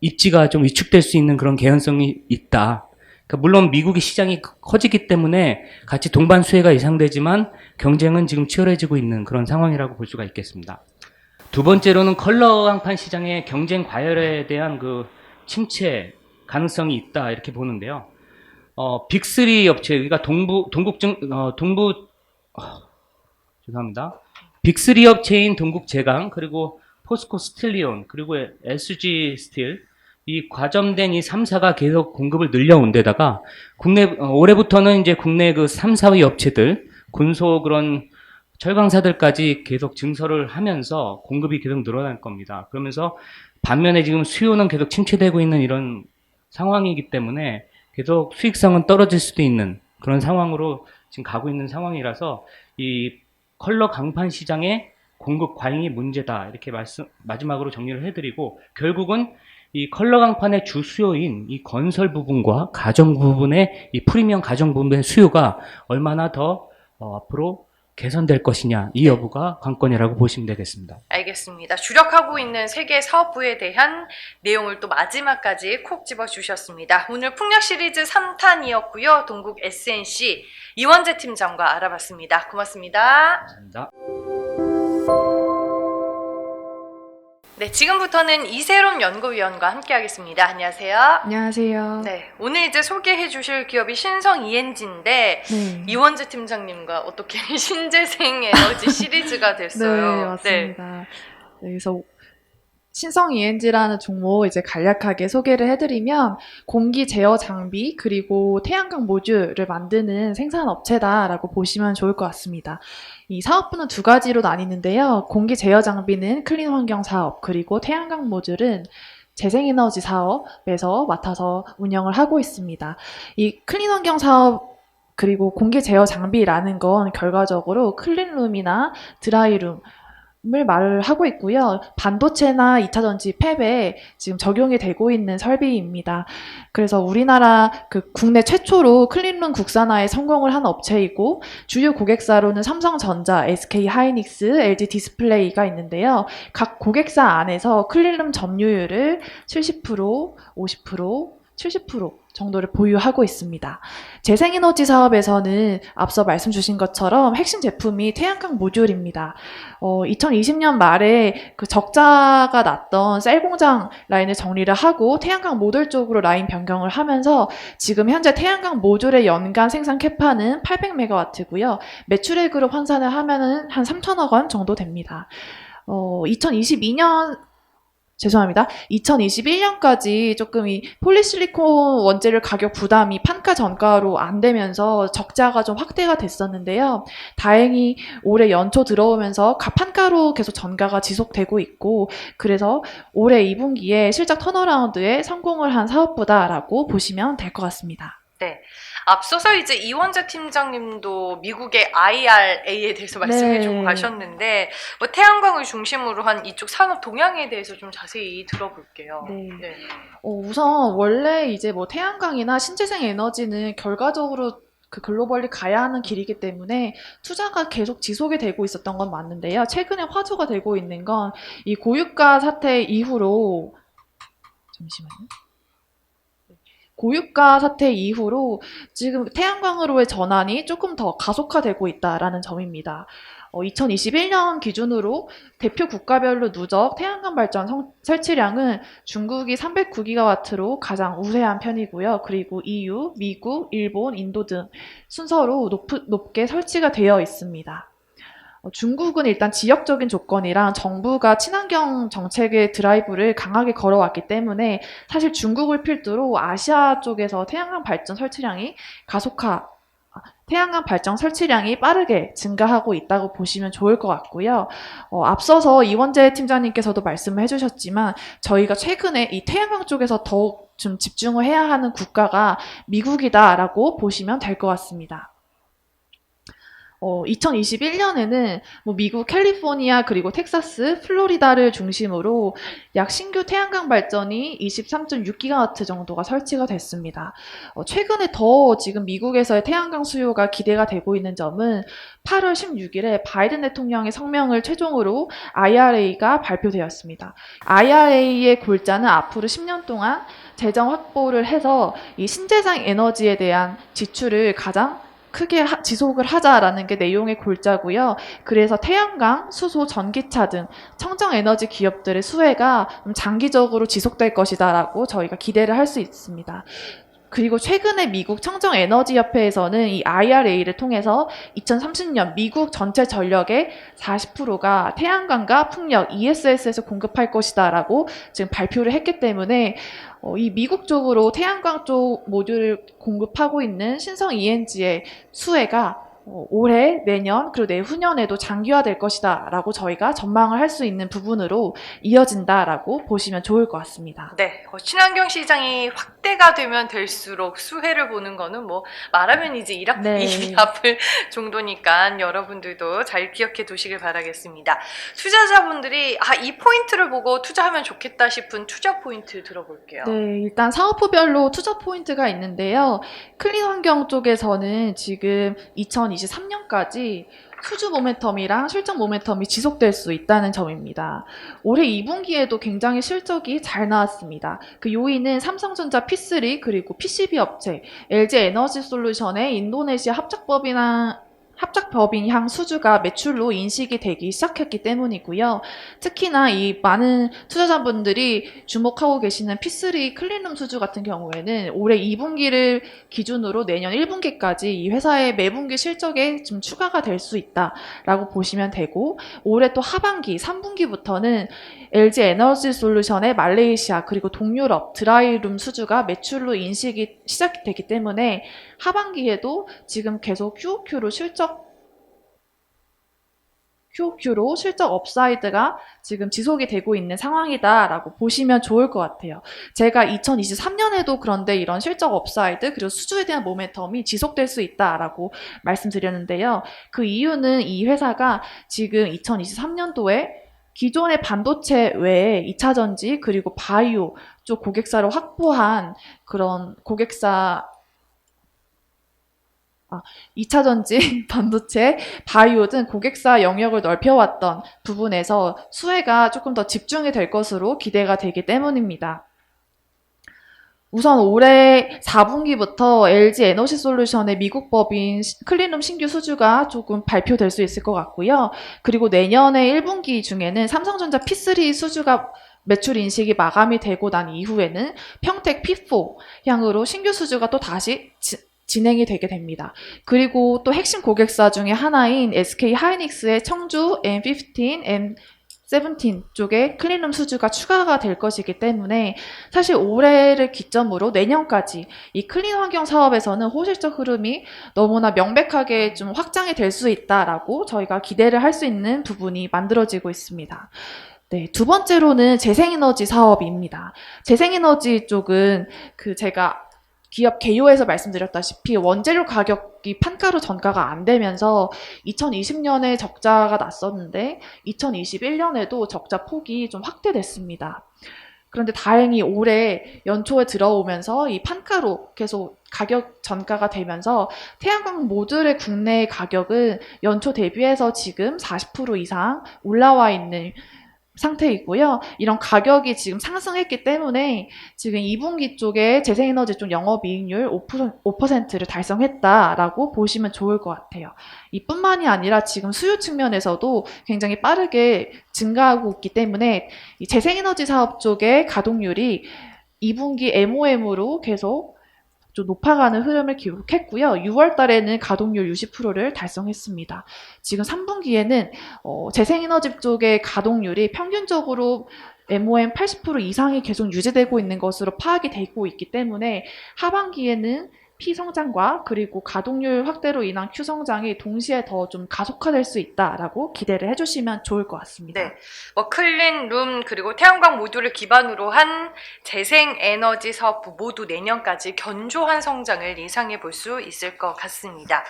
Speaker 2: 입지가 좀 위축될 수 있는 그런 개연성이 있다. 그러니까 물론 미국의 시장이 커지기 때문에 같이 동반 수혜가 예상되지만 경쟁은 지금 치열해지고 있는 그런 상황이라고 볼 수가 있겠습니다. 두 번째로는 컬러 강판 시장의 경쟁 과열에 대한 그 침체 가능성이 있다 이렇게 보는데요. 빅3 업체, 그러니까 죄송합니다. 빅3 업체인 동국제강, 그리고 포스코 스틸리온, 그리고 SG 스틸, 이 과점된 이 3사가 계속 공급을 늘려온 데다가 올해부터는 이제 국내 그 3, 4위 업체들, 군소 그런 철강사들까지 계속 증설을 하면서 공급이 계속 늘어날 겁니다. 그러면서 반면에 지금 수요는 계속 침체되고 있는 이런 상황이기 때문에 계속 수익성은 떨어질 수도 있는 그런 상황으로 지금 가고 있는 상황이라서 이 컬러 강판 시장의 공급 과잉이 문제다 이렇게 마지막으로 정리를 해드리고 결국은 이 컬러 강판의 주 수요인 이 건설 부분과 가정 부분의 이 프리미엄 가정 부분의 수요가 얼마나 더 앞으로 개선될 것이냐 이 여부가 관건이라고 보시면 되겠습니다.
Speaker 1: 알겠습니다. 주력하고 있는 세계 사업부에 대한 내용을 또 마지막까지 콕 집어 주셨습니다. 오늘 풍력 시리즈 3탄이었고요. 동국 SNC 이원재 팀장과 알아봤습니다. 고맙습니다.
Speaker 2: 감사합니다.
Speaker 1: 네, 지금부터는 이세롬 연구위원과 함께하겠습니다. 안녕하세요.
Speaker 3: 안녕하세요.
Speaker 1: 네, 오늘 이제 소개해 주실 기업이 신성 ENG인데
Speaker 3: 네.
Speaker 1: 이원재 팀장님과 어떻게 신재생 에너지 시리즈가 됐어요.
Speaker 3: 네, 맞습니다. 네, 그래서 신성 ENG라는 종목 이제 간략하게 소개를 해드리면 공기 제어 장비 그리고 태양광 모듈을 만드는 생산 업체다라고 보시면 좋을 것 같습니다. 이 사업부는 두 가지로 나뉘는데요. 공기 제어 장비는 클린 환경 사업 그리고 태양광 모듈은 재생에너지 사업에서 맡아서 운영을 하고 있습니다. 이 클린 환경 사업 그리고 공기 제어 장비라는 건 결과적으로 클린룸이나 드라이룸 을 말을 하고 있고요. 반도체나 2차전지 팹에 지금 적용이 되고 있는 설비입니다. 그래서 우리나라 그 국내 최초로 클린룸 국산화에 성공을 한 업체이고 주요 고객사로는 삼성전자, SK하이닉스, LG 디스플레이가 있는데요. 각 고객사 안에서 클린룸 점유율을 70%, 50%, 70% 정도를 보유하고 있습니다. 재생에너지 사업에서는 앞서 말씀 주신 것처럼 핵심 제품이 태양광 모듈입니다. 2020년 말에 그 적자가 났던 셀 공장 라인을 정리를 하고 태양광 모듈 쪽으로 라인 변경을 하면서 지금 현재 태양광 모듈의 연간 생산 캐파는 800메가와트고요. 매출액으로 환산을 하면은 한 3천억 원 정도 됩니다. 2021년까지 조금 이 폴리실리콘 원재료 가격 부담이 판가 전가로 안 되면서 적자가 좀 확대가 됐었는데요. 다행히 올해 연초 들어오면서 판가로 계속 전가가 지속되고 있고 그래서 올해 2분기에 실적 턴어라운드에 성공을 한 사업부다라고 보시면 될 것 같습니다.
Speaker 1: 네. 앞서서 이제 이원재 팀장님도 미국의 IRA에 대해서 말씀해 주고 가셨는데, 뭐 태양광을 중심으로 한 이쪽 산업 동향에 대해서 좀 자세히 들어볼게요.
Speaker 3: 네. 우선 원래 이제 뭐 태양광이나 신재생 에너지는 결과적으로 그 글로벌리 가야 하는 길이기 때문에 투자가 계속 지속이 되고 있었던 건 맞는데요. 최근에 화두가 되고 있는 건 이 고유가 사태 이후로 잠시만요. 고유가 사태 이후로 지금 태양광으로의 전환이 조금 더 가속화되고 있다라는 점입니다. 2021년 기준으로 대표 국가별로 누적 태양광 발전 설치량은 중국이 309기가와트로 가장 우세한 편이고요. 그리고 EU, 미국, 일본, 인도 등 순서로 높게 설치가 되어 있습니다. 중국은 일단 지역적인 조건이랑 정부가 친환경 정책의 드라이브를 강하게 걸어왔기 때문에 사실 중국을 필두로 아시아 쪽에서 태양광 발전 설치량이 빠르게 증가하고 있다고 보시면 좋을 것 같고요. 앞서서 이원재 팀장님께서도 말씀을 해주셨지만 저희가 최근에 이 태양광 쪽에서 더욱 좀 집중을 해야 하는 국가가 미국이다라고 보시면 될 것 같습니다. 2021년에는 뭐 미국 캘리포니아 그리고 텍사스, 플로리다를 중심으로 약 신규 태양광 발전이 23.6기가와트 정도가 설치가 됐습니다. 최근에 더 지금 미국에서의 태양광 수요가 기대가 되고 있는 점은 8월 16일에 바이든 대통령의 성명을 최종으로 IRA가 발표되었습니다. IRA의 골자는 앞으로 10년 동안 재정 확보를 해서 이 신재생 에너지에 대한 지출을 가장 크게 지속을 하자라는 게 내용의 골자고요. 그래서 태양광, 수소, 전기차 등 청정에너지 기업들의 수혜가 장기적으로 지속될 것이다라고 저희가 기대를 할 수 있습니다. 그리고 최근에 미국 청정에너지협회에서는 이 IRA를 통해서 2030년 미국 전체 전력의 40%가 태양광과 풍력, ESS에서 공급할 것이다라고 지금 발표를 했기 때문에 이 미국 쪽으로 태양광 쪽 모듈을 공급하고 있는 신성 ENG의 수혜가 올해, 내년, 그리고 내후년에도 장기화될 것이다 라고 저희가 전망을 할 수 있는 부분으로 이어진다라고 보시면 좋을 것 같습니다.
Speaker 1: 네, 친환경 시장이 확대가 되면 될수록 수혜를 보는 거는 뭐 말하면 이제 입이 아플 정도니까 여러분들도 잘 기억해 두시길 바라겠습니다. 투자자분들이 이 포인트를 보고 투자하면 좋겠다 싶은 투자 포인트 들어볼게요.
Speaker 3: 네, 일단 사업부별로 투자 포인트가 있는데요. 클린 환경 쪽에서는 지금 2023년까지 수주 모멘텀이랑 실적 모멘텀이 지속될 수 있다는 점입니다. 올해 2분기에도 굉장히 실적이 잘 나왔습니다. 그 요인은 삼성전자 P3 그리고 PCB 업체, LG 에너지 솔루션의 인도네시아 합작법인향 수주가 매출로 인식이 되기 시작했기 때문이고요. 특히나 이 많은 투자자분들이 주목하고 계시는 P3 클린룸 수주 같은 경우에는 올해 2분기를 기준으로 내년 1분기까지 이 회사의 매분기 실적에 좀 추가가 될 수 있다라고 보시면 되고, 올해 또 하반기 3분기부터는 LG 에너지 솔루션의 말레이시아 그리고 동유럽 드라이룸 수주가 매출로 인식이 시작되기 때문에 하반기에도 지금 계속 QOQ로 실적 업사이드가 지금 지속이 되고 있는 상황이다라고 보시면 좋을 것 같아요. 제가 2023년에도 그런데 이런 실적 업사이드 그리고 수주에 대한 모멘텀이 지속될 수 있다라고 말씀드렸는데요. 그 이유는 이 회사가 지금 2023년도에 기존의 반도체 외에 2차전지 그리고 바이오 쪽 고객사를 확보한 그런 2차전지, 반도체, 바이오 등 고객사 영역을 넓혀왔던 부분에서 수혜가 조금 더 집중이 될 것으로 기대가 되기 때문입니다. 우선 올해 4분기부터 LG 에너지 솔루션의 미국 법인 클린룸 신규 수주가 조금 발표될 수 있을 것 같고요. 그리고 내년에 1분기 중에는 삼성전자 P3 수주가 매출 인식이 마감이 되고 난 이후에는 평택 P4 향으로 신규 수주가 또 다시 진행이 되게 됩니다. 그리고 또 핵심 고객사 중에 하나인 SK 하이닉스의 청주 M15, M17 쪽에 클린룸 수주가 추가가 될 것이기 때문에 사실 올해를 기점으로 내년까지 이 클린 환경 사업에서는 호실적 흐름이 너무나 명백하게 좀 확장이 될 수 있다라고 저희가 기대를 할 수 있는 부분이 만들어지고 있습니다. 네, 두 번째로는 재생에너지 사업입니다. 재생에너지 쪽은 제가 기업 개요에서 말씀드렸다시피 원재료 가격이 판가로 전가가 안 되면서 2020년에 적자가 났었는데 2021년에도 적자 폭이 좀 확대됐습니다. 그런데 다행히 올해 연초에 들어오면서 이 판가로 계속 가격 전가가 되면서 태양광 모듈의 국내 가격은 연초 대비해서 지금 40% 이상 올라와 있는 상태이고요. 이런 가격이 지금 상승했기 때문에 지금 2분기 쪽에 재생에너지 쪽 영업이익률 5%를 달성했다라고 보시면 좋을 것 같아요. 이뿐만이 아니라 지금 수요 측면에서도 굉장히 빠르게 증가하고 있기 때문에 이 재생에너지 사업 쪽의 가동률이 2분기 MOM으로 계속 좀 높아가는 흐름을 기록했고요. 6월 달에는 가동률 60%를 달성했습니다. 지금 3분기에는 재생에너지 쪽의 가동률이 평균적으로 MOM 80% 이상이 계속 유지되고 있는 것으로 파악이 되고 있기 때문에 하반기에는 P성장과 그리고 가동률 확대로 인한 Q성장이 동시에 더 좀 가속화될 수 있다라고 기대를 해주시면 좋을 것 같습니다.
Speaker 1: 네, 뭐 클린룸 그리고 태양광 모듈을 기반으로 한 재생에너지 사업부 모두 내년까지 견조한 성장을 예상해 볼 수 있을 것 같습니다.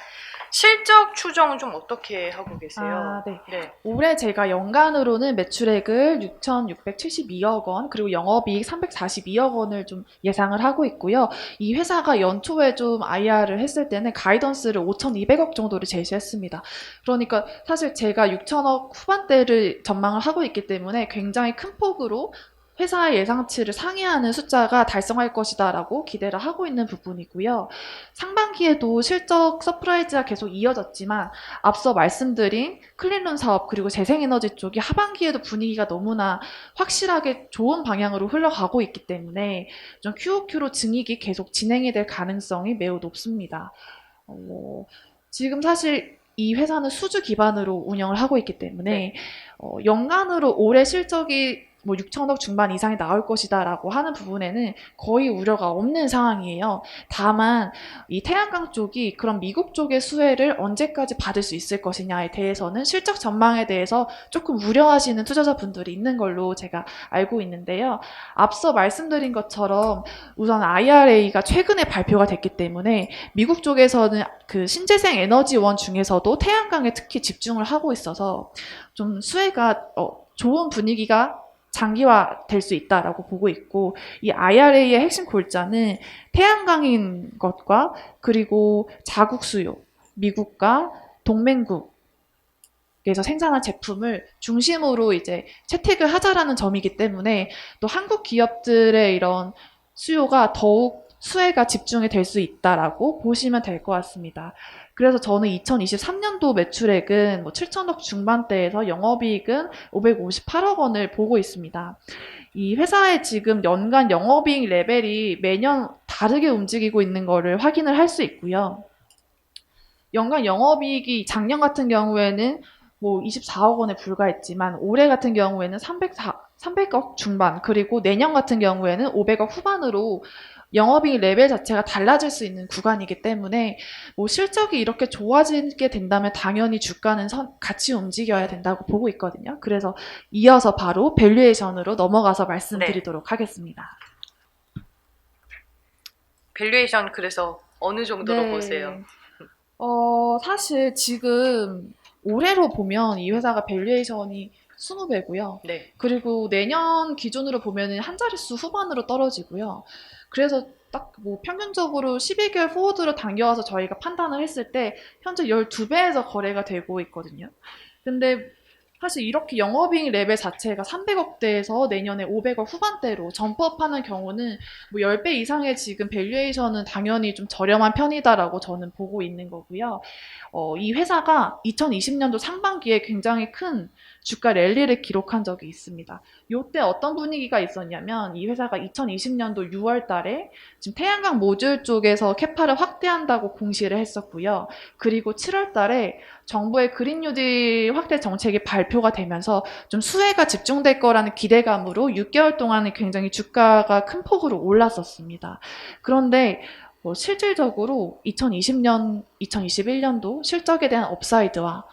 Speaker 1: 실적 추정은 좀 어떻게 하고 계세요?
Speaker 3: 네. 올해 제가 연간으로는 매출액을 6,672억 원, 그리고 영업이익 342억 원을 좀 예상을 하고 있고요. 이 회사가 연초에 좀 IR을 했을 때는 가이던스를 5,200억 정도를 제시했습니다. 그러니까 사실 제가 6천억 후반대를 전망을 하고 있기 때문에 굉장히 큰 폭으로 회사의 예상치를 상회하는 숫자가 달성할 것이다라고 기대를 하고 있는 부분이고요. 상반기에도 실적 서프라이즈가 계속 이어졌지만 앞서 말씀드린 클린룸 사업 그리고 재생에너지 쪽이 하반기에도 분위기가 너무나 확실하게 좋은 방향으로 흘러가고 있기 때문에 좀 QOQ로 증익이 계속 진행이 될 가능성이 매우 높습니다. 지금 사실 이 회사는 수주 기반으로 운영을 하고 있기 때문에 연간으로 올해 실적이 6천억 중반 이상이 나올 것이다라고 하는 부분에는 거의 우려가 없는 상황이에요. 다만 이 태양광 쪽이 그런 미국 쪽의 수혜를 언제까지 받을 수 있을 것이냐에 대해서는 실적 전망에 대해서 조금 우려하시는 투자자분들이 있는 걸로 제가 알고 있는데요. 앞서 말씀드린 것처럼 우선 IRA가 최근에 발표가 됐기 때문에 미국 쪽에서는 그 신재생 에너지원 중에서도 태양광에 특히 집중을 하고 있어서 좀 수혜가 좋은 분위기가 장기화될 수 있다라고 보고 있고, 이 IRA의 핵심 골자는 태양광인 것과 그리고 자국 수요, 미국과 동맹국에서 생산한 제품을 중심으로 이제 채택을 하자라는 점이기 때문에 또 한국 기업들의 이런 수요가 더욱 수혜가 집중이 될 수 있다라고 보시면 될 것 같습니다. 그래서 저는 2023년도 매출액은 7천억 중반대에서 영업이익은 558억 원을 보고 있습니다. 이 회사의 지금 연간 영업이익 레벨이 매년 다르게 움직이고 있는 것을 확인을 할 수 있고요. 연간 영업이익이 작년 같은 경우에는 24억 원에 불과했지만 올해 같은 경우에는 300억 중반, 그리고 내년 같은 경우에는 500억 후반으로 영업이익 레벨 자체가 달라질 수 있는 구간이기 때문에 실적이 이렇게 좋아지게 된다면 당연히 주가는 같이 움직여야 된다고 보고 있거든요. 그래서 이어서 바로 밸류에이션으로 넘어가서 말씀드리도록 하겠습니다.
Speaker 1: 밸류에이션 그래서 어느 정도로 보세요?
Speaker 3: 사실 지금 올해로 보면 이 회사가 밸류에이션이 20배고요.
Speaker 1: 네.
Speaker 3: 그리고 내년 기준으로 보면은 한 자릿수 후반으로 떨어지고요. 그래서 딱 평균적으로 12개월 포워드로 당겨와서 저희가 판단을 했을 때 현재 12배에서 거래가 되고 있거든요. 근데 사실 이렇게 영업이익 레벨 자체가 300억대에서 내년에 500억 후반대로 점프업하는 경우는 10배 이상의 지금 밸류에이션은 당연히 좀 저렴한 편이다라고 저는 보고 있는 거고요. 이 회사가 2020년도 상반기에 굉장히 큰 주가 랠리를 기록한 적이 있습니다. 이때 어떤 분위기가 있었냐면 이 회사가 2020년도 6월 달에 지금 태양광 모듈 쪽에서 캐파를 확대한다고 공시를 했었고요. 그리고 7월 달에 정부의 그린 뉴딜 확대 정책이 발표가 되면서 좀 수혜가 집중될 거라는 기대감으로 6개월 동안 굉장히 주가가 큰 폭으로 올랐었습니다. 그런데 실질적으로 2020년, 2021년도 실적에 대한 업사이드와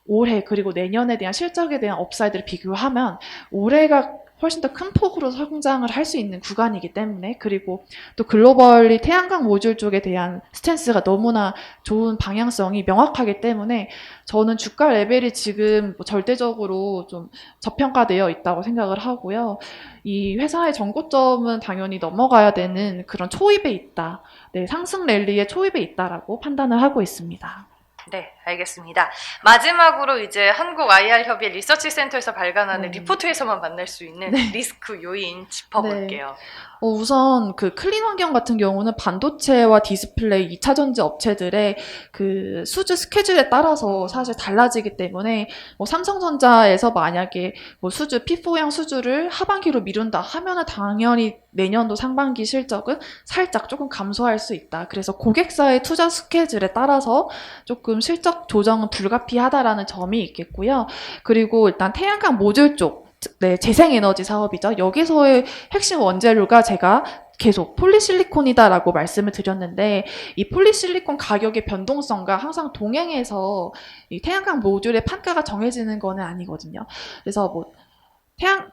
Speaker 3: 올해 그리고 내년에 대한 실적에 대한 업사이드를 비교하면 올해가 훨씬 더 큰 폭으로 성장을 할 수 있는 구간이기 때문에, 그리고 또 글로벌리 태양광 모듈 쪽에 대한 스탠스가 너무나 좋은 방향성이 명확하기 때문에 저는 주가 레벨이 지금 뭐 절대적으로 좀 저평가되어 있다고 생각을 하고요. 이 회사의 전고점은 당연히 넘어가야 되는 그런 초입에 있다. 네, 상승 랠리의 초입에 있다라고 판단을 하고 있습니다.
Speaker 1: 네, 알겠습니다. 마지막으로 이제 한국 IR 협의회 리서치 센터에서 발간하는
Speaker 3: 네.
Speaker 1: 리포트에서만 만날 수 있는 리스크 요인 짚어볼게요.
Speaker 3: 우선 그 클린 환경 같은 경우는 반도체와 디스플레이 2차 전지 업체들의 그 수주 스케줄에 따라서 사실 달라지기 때문에 뭐 삼성전자에서 만약에 뭐 수주 P4형 수주를 하반기로 미룬다 하면은 당연히 내년도 상반기 실적은 살짝 조금 감소할 수 있다. 그래서 고객사의 투자 스케줄에 따라서 조금 실적 조정은 불가피하다라는 점이 있겠고요. 그리고 일단 태양광 모듈 쪽, 네, 재생에너지 사업이죠. 여기서의 핵심 원재료가 제가 계속 폴리실리콘이다라고 말씀을 드렸는데, 이 폴리실리콘 가격의 변동성과 항상 동행해서 이 태양광 모듈의 판가가 정해지는 거는 아니거든요. 그래서 뭐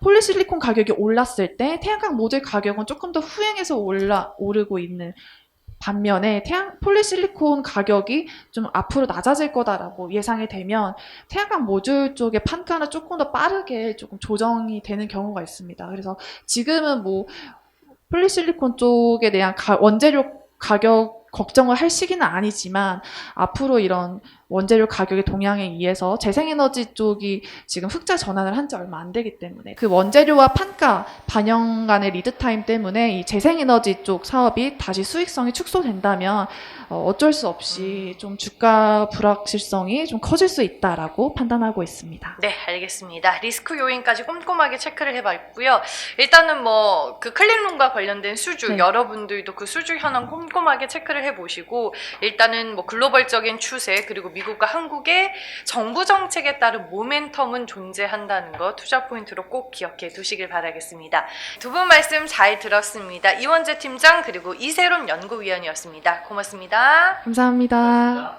Speaker 3: 폴리실리콘 가격이 올랐을 때 태양광 모듈 가격은 조금 더 후행해서 오르고 있는 반면에 폴리실리콘 가격이 좀 앞으로 낮아질 거다라고 예상이 되면 태양광 모듈 쪽의 판가는 조금 더 빠르게 조금 조정이 되는 경우가 있습니다. 그래서 지금은 뭐 폴리실리콘 쪽에 대한 원재료 가격 걱정을 할 시기는 아니지만 앞으로 이런 원재료 가격의 동향에 의해서 재생에너지 쪽이 지금 흑자 전환을 한 지 얼마 안 되기 때문에 그 원재료와 판가 반영 간의 리드타임 때문에 이 재생에너지 쪽 사업이 다시 수익성이 축소된다면 어쩔 수 없이 좀 주가 불확실성이 좀 커질 수 있다라고 판단하고 있습니다.
Speaker 1: 네, 알겠습니다. 리스크 요인까지 꼼꼼하게 체크를 해봤고요. 일단은 뭐 그 클린룸과 관련된 수주,
Speaker 3: 네.
Speaker 1: 여러분들도 그 수주 현황 꼼꼼하게 체크를 해보시고 일단은 뭐 글로벌적인 추세 그리고 미국과 한국의 정부 정책에 따른 모멘텀은 존재한다는 거 투자 포인트로 꼭 기억해 두시길 바라겠습니다. 두 분 말씀 잘 들었습니다. 이원재 팀장 그리고 이세론 연구위원이었습니다. 고맙습니다.
Speaker 3: 감사합니다.